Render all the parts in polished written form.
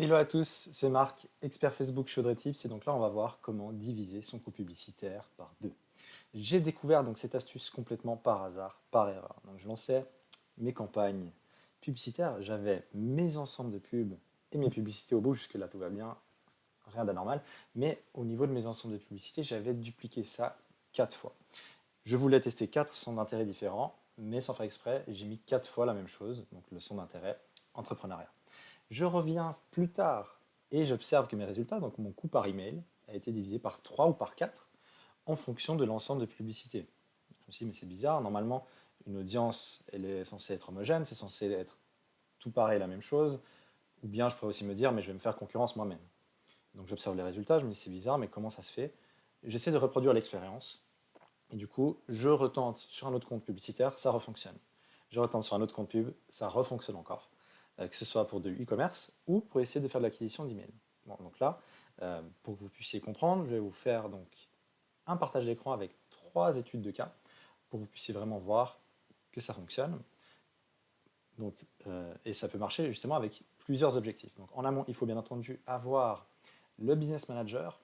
Hello à tous, c'est Marc, expert Facebook chez Audrey Tips, et donc là on va voir comment diviser son coût publicitaire par deux. J'ai découvert donc cette astuce complètement par hasard, par erreur. Donc je lançais mes campagnes publicitaires, j'avais mes ensembles de pubs et mes publicités au bout, jusque là tout va bien, rien d'anormal, mais au niveau de mes ensembles de publicités, j'avais dupliqué ça 4 fois. Je voulais tester 4 centres d'intérêt différents, mais sans faire exprès, j'ai mis 4 fois la même chose, donc le centre d'intérêt entrepreneuriat. Je reviens plus tard et j'observe que mes résultats, donc mon coût par email, a été divisé par 3 ou par 4 en fonction de l'ensemble de publicités. Je me suis dit, mais c'est bizarre, normalement, une audience, elle est censée être homogène, c'est censé être tout pareil, la même chose, ou bien je pourrais aussi me dire, mais je vais me faire concurrence moi-même. Donc j'observe les résultats, je me dis, c'est bizarre, mais comment ça se fait? J'essaie de reproduire l'expérience, et du coup, je retente sur un autre compte publicitaire, ça refonctionne. Je retente sur un autre compte pub, ça refonctionne encore. Que ce soit pour de e-commerce ou pour essayer de faire de l'acquisition d'emails. Bon, donc là, pour que vous puissiez comprendre, je vais vous faire donc un partage d'écran avec 3 études de cas pour que vous puissiez vraiment voir que ça fonctionne. Donc, et ça peut marcher justement avec plusieurs objectifs. Donc en amont, il faut bien entendu avoir le business manager.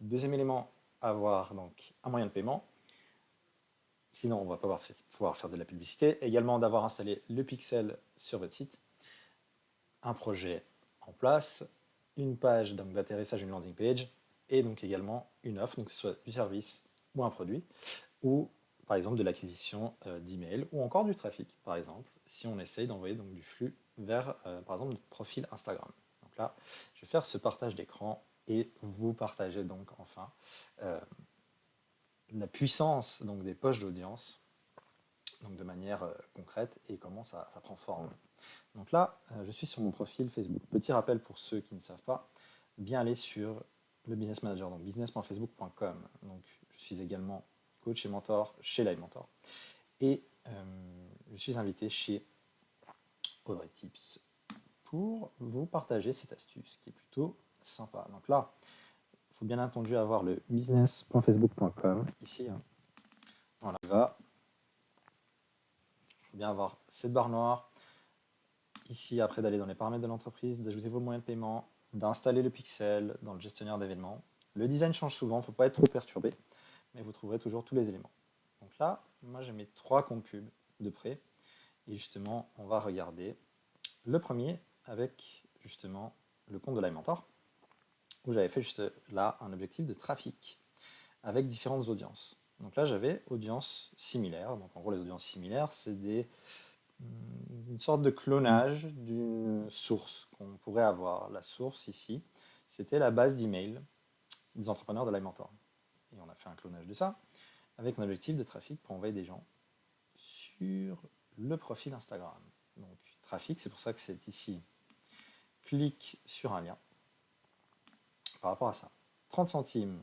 Deuxième élément, avoir donc un moyen de paiement. Sinon, on ne va pas pouvoir faire de la publicité. Également d'avoir installé le pixel sur votre site, un projet en place, une page d'atterrissage, une landing page, et donc également une offre, donc que ce soit du service ou un produit, ou par exemple de l'acquisition d'emails, ou encore du trafic, par exemple, si on essaye d'envoyer donc du flux vers, par exemple, notre profil Instagram. Donc là, je vais faire ce partage d'écran et vous partagez donc enfin la puissance donc, des poches d'audience, donc de manière concrète, et comment ça prend forme. Donc là, je suis sur mon profil Facebook. Petit rappel pour ceux qui ne savent pas, bien aller sur le Business Manager, donc business.facebook.com. Donc je suis également coach et mentor chez Live Mentor. Et je suis invité chez Audrey Tips pour vous partager cette astuce qui est plutôt sympa. Donc là, il faut bien entendu avoir le business.facebook.com ici. Voilà, il faut bien avoir cette barre noire. Ici, après d'aller dans les paramètres de l'entreprise, d'ajouter vos moyens de paiement, d'installer le pixel dans le gestionnaire d'événements. Le design change souvent, il ne faut pas être trop perturbé, mais vous trouverez toujours tous les éléments. Donc là, moi j'ai mes 3 comptes pub de près, et justement, on va regarder le premier avec justement le compte de l'Alimentor, où j'avais fait juste là un objectif de trafic avec différentes audiences. Donc là, j'avais audiences similaires. Donc en gros, les audiences similaires, c'est une sorte de clonage d'une source qu'on pourrait avoir. La source ici, c'était la base d'email des entrepreneurs de l'Alimentor. Et on a fait un clonage de ça avec un objectif de trafic pour envoyer des gens sur le profil Instagram. Donc trafic, c'est pour ça que c'est ici. Clique sur un lien par rapport à ça. 30 centimes,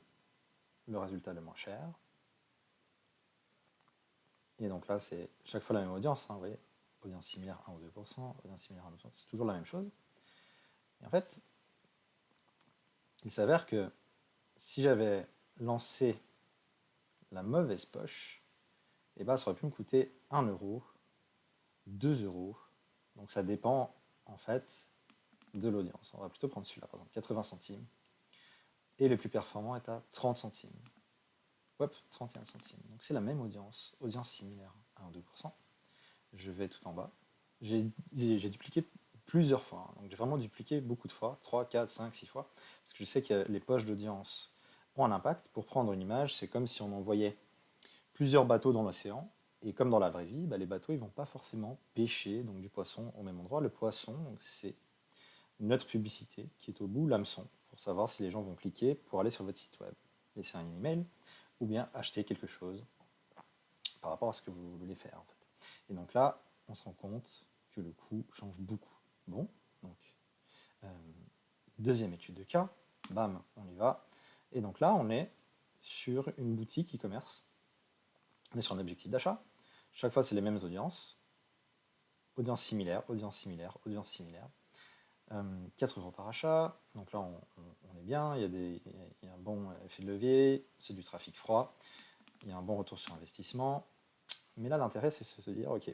le résultat le moins cher. Et donc là, c'est chaque fois la même audience, hein, vous voyez, audience similaire 1 ou 2%, audience similaire 1 ou 2%, c'est toujours la même chose. Et en fait, il s'avère que si j'avais lancé la mauvaise poche, eh ben, ça aurait pu me coûter 1 euro, 2 euros. Donc ça dépend en fait de l'audience. On va plutôt prendre celui-là, par exemple, 80 centimes. Et le plus performant est à 30 centimes. Hop, 31 centimes. Donc c'est la même audience, audience similaire, 1 ou 2%. Je vais tout en bas. J'ai dupliqué plusieurs fois. Hein. Donc j'ai vraiment dupliqué beaucoup de fois, 3, 4, 5, 6 fois. Parce que je sais que les poches d'audience ont un impact. Pour prendre une image, c'est comme si on envoyait plusieurs bateaux dans l'océan. Et comme dans la vraie vie, bah, les bateaux ne vont pas forcément pêcher donc, du poisson au même endroit. Le poisson, c'est notre publicité qui est au bout, l'hameçon, pour savoir si les gens vont cliquer pour aller sur votre site web, laisser un email ou bien acheter quelque chose par rapport à ce que vous voulez faire. En fait. Et donc là, on se rend compte que le coût change beaucoup. Bon, donc deuxième étude de cas, bam, on y va. Et donc là, on est sur une boutique e-commerce. On est sur un objectif d'achat. Chaque fois, c'est les mêmes audiences. Audience similaire, audience similaire, audience similaire. 4 euros par achat. Donc là, on est bien. Il y a un bon effet de levier. C'est du trafic froid. Il y a un bon retour sur investissement. Mais là, l'intérêt, c'est de se dire, OK,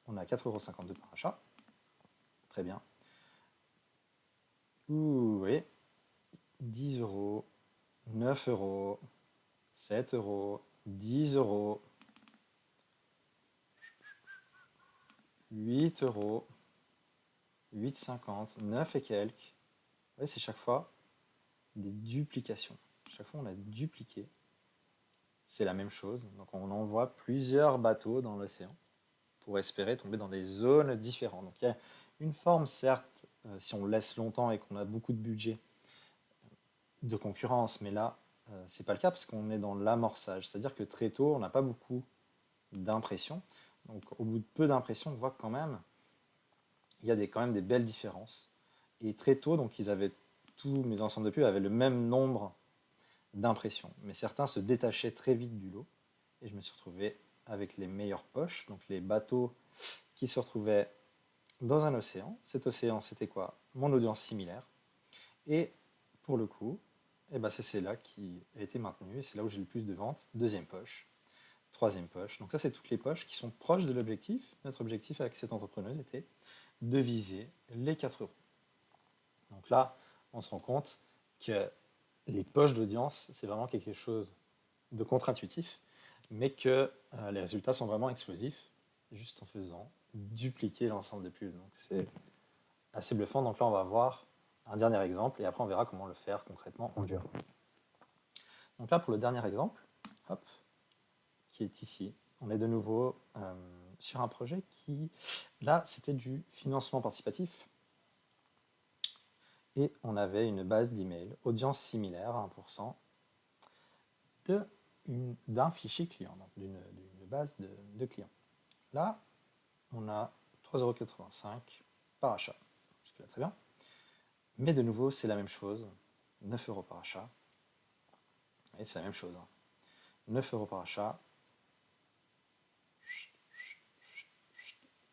on a 4,52 € par achat. Très bien. Ouh, oui, 10 euros, 9 euros, 7 euros, 10 euros, 8 euros, 8,50, 9 et quelques. Oui, c'est chaque fois des duplications. Chaque fois, on a dupliqué. C'est la même chose. Donc, on envoie plusieurs bateaux dans l'océan pour espérer tomber dans des zones différentes. Donc, il y a une forme, certes, si on laisse longtemps et qu'on a beaucoup de budget, de concurrence, mais là, c'est pas le cas parce qu'on est dans l'amorçage. C'est-à-dire que très tôt, on n'a pas beaucoup d'impressions. Donc, au bout de peu d'impressions, on voit quand même, il y a quand même des belles différences. Et très tôt, donc, tous mes ensembles de pubs avaient le même nombre d'impressions. Mais certains se détachaient très vite du lot. Et je me suis retrouvé avec les meilleures poches, donc les bateaux qui se retrouvaient dans un océan. Cet océan, c'était quoi? Mon audience similaire. Et pour le coup, eh ben c'est là qui a été maintenu. Et c'est là où j'ai le plus de ventes. Deuxième poche, troisième poche. Donc ça, c'est toutes les poches qui sont proches de l'objectif. Notre objectif avec cette entrepreneuse était de viser les 4 euros. Donc là, on se rend compte que les poches d'audience, c'est vraiment quelque chose de contre-intuitif, mais que les résultats sont vraiment explosifs juste en faisant dupliquer l'ensemble de pubs. Donc c'est assez bluffant. Donc là, on va voir un dernier exemple et après on verra comment le faire concrètement en dur. Donc là, pour le dernier exemple, hop, qui est ici, on est de nouveau sur un projet qui, là, c'était du financement participatif. Et on avait une base d'email, audience similaire à 1%, d'un fichier client, donc d'une base de clients. Là, on a 3,85 € par achat. Jusque-là, très bien. Mais de nouveau, c'est la même chose. 9 € par achat. Et c'est la même chose. 9 € par achat.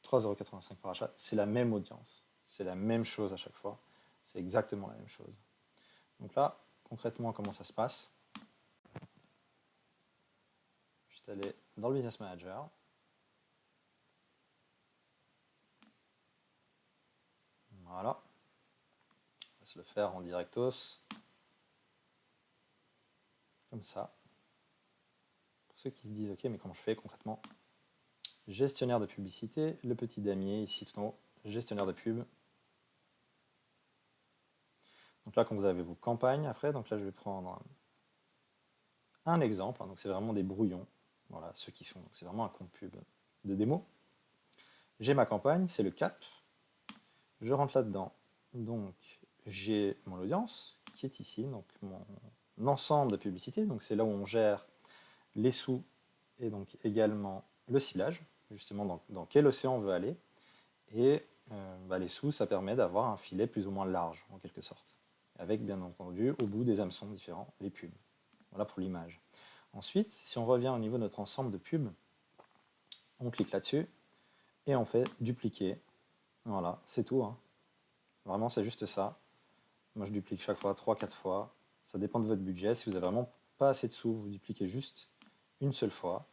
3,85 € par achat. C'est la même audience. C'est la même chose à chaque fois. C'est exactement la même chose. Donc là, concrètement, comment ça se passe? Juste aller dans le Business Manager. Voilà. On va se le faire en directos. Comme ça. Pour ceux qui se disent, ok, mais comment je fais concrètement? Gestionnaire de publicité, le petit damier ici tout en haut, gestionnaire de pub. Donc là, quand vous avez vos campagnes après, donc là, je vais prendre un exemple. Donc c'est vraiment des brouillons. Voilà, ceux qui font. C'est vraiment un compte pub de démo. J'ai ma campagne, c'est le cap. Je rentre là-dedans. Donc j'ai mon audience qui est ici, donc mon ensemble de publicité. Donc c'est là où on gère les sous et donc également le ciblage, justement dans quel océan on veut aller. Et les sous, ça permet d'avoir un filet plus ou moins large, en quelque sorte. Avec, bien entendu, au bout des hameçons différents, les pubs. Voilà pour l'image. Ensuite, si on revient au niveau de notre ensemble de pubs, on clique là-dessus et on fait dupliquer. Voilà, c'est tout. Hein. Vraiment, c'est juste ça. Moi, je duplique chaque fois 3-4 fois. Ça dépend de votre budget. Si vous n'avez vraiment pas assez de sous, vous dupliquez juste une seule fois.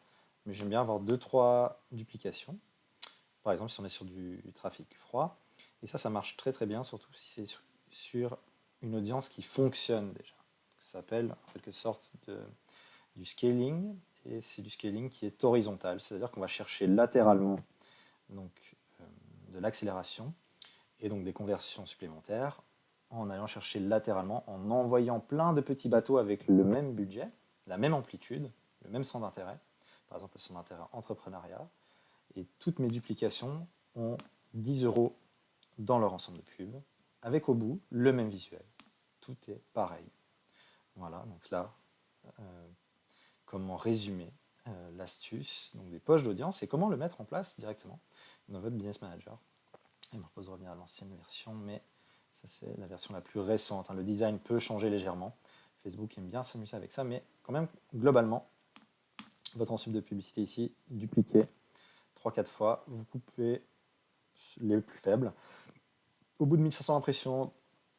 Mais j'aime bien avoir 2-3 duplications. Par exemple, si on est sur du trafic froid. Et ça marche très très bien, surtout si c'est sur une audience qui fonctionne déjà. Ça s'appelle en quelque sorte du scaling, et c'est du scaling qui est horizontal, c'est-à-dire qu'on va chercher latéralement donc, de l'accélération et donc des conversions supplémentaires en allant chercher latéralement, en envoyant plein de petits bateaux avec le même budget, la même amplitude, le même centre d'intérêt, par exemple le centre d'intérêt entrepreneuriat, et toutes mes duplications ont 10 € dans leur ensemble de pubs, avec au bout le même visuel. Tout est pareil. Voilà, donc là, comment résumer l'astuce donc des poches d'audience et comment le mettre en place directement dans votre Business Manager. Il me propose de revenir à l'ancienne version, mais ça c'est la version la plus récente. Le design peut changer légèrement. Facebook aime bien s'amuser avec ça, mais quand même, globalement, votre ensemble de publicité ici, dupliqué 3-4 fois, vous coupez les plus faibles. Au bout de 1500 impressions,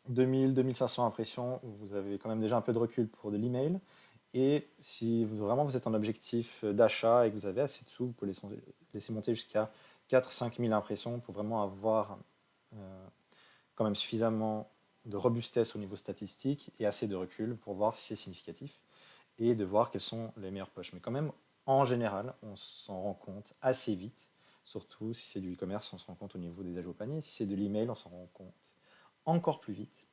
2000, 2500 impressions, vous avez quand même déjà un peu de recul pour de l'email. Et si vous êtes en objectif d'achat et que vous avez assez de sous, vous pouvez laisser monter jusqu'à 4-5 000 impressions pour vraiment avoir quand même suffisamment de robustesse au niveau statistique et assez de recul pour voir si c'est significatif et de voir quelles sont les meilleures poches. Mais quand même, en général, on s'en rend compte assez vite, surtout si c'est du e-commerce, on se rend compte au niveau des ajouts au panier. Si c'est de l'email, on s'en rend compte encore plus vite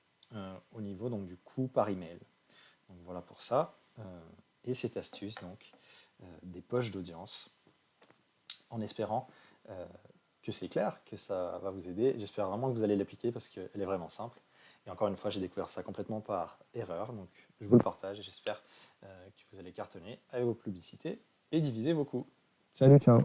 au niveau donc, du coût par email. Donc voilà pour ça. Et cette astuce, donc, des poches d'audience, en espérant que c'est clair, que ça va vous aider. J'espère vraiment que vous allez l'appliquer parce qu'elle est vraiment simple. Et encore une fois, j'ai découvert ça complètement par erreur, donc je vous le partage et j'espère que vous allez cartonner avec vos publicités et diviser vos coûts. Salut, ciao.